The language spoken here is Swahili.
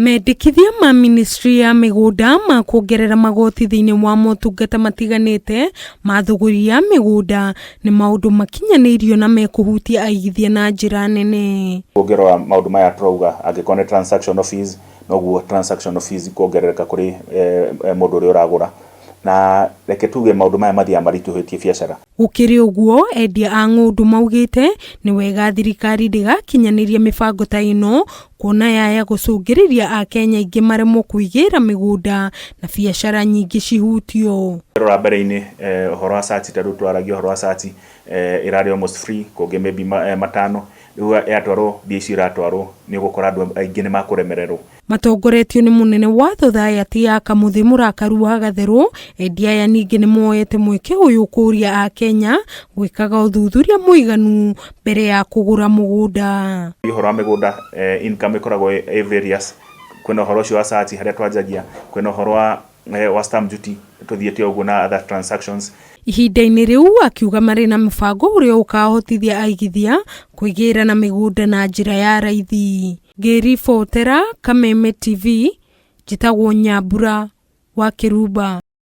Mendekithia ma ministry ya migunda ma kuongerera magoti thiini wa motungata matiganite ma thuguri ya migunda ni maundu makinyanirio na mekuhutia aigithia na njira nene. Kuongerera maundu maya turauga angikone transactional fees noguo transactional fees kuongerereka kuri mundu uri uragura na reke tuge maundu maya mathia marituhitie biacara. Gukiri uguo endia a ng'undu maugite ni wega thirikari ndigakinyaniria mibango ta ino kuona yaya gucungiriria a Kenya ingi maremwo kuigira migunda na biacara nyingi cihutio. Rora mbere-ini uhoro wa sati tadu twaragio uhoro wa sati irari almost free kungi maybe matano riu yatwaro bici iratwaro ni gukora andu aingi ni makuremererwo. Matongoretio ni munene wa Thayati ya Kamuthi Murakaru wa Gatheru, endia aya ningi ni moete mweke uyu kuria a Kenya gwikaga uthuthuria muiganu mbere ya kugura mugunda. Uhoro wa migunda income ikoragwo various, kwina uhoro ucio wa sati haria twanjagia, kwina uhoro wa stamp duty tuthiete uguo na other transactions. Ihinda-ini riu akiuga mari na mibango uria ukahotithia aigithia kuigira na migunda na njira ya raithi. Ngiribotera Kameme TV, njitagwo Nyambura wa Kiruba.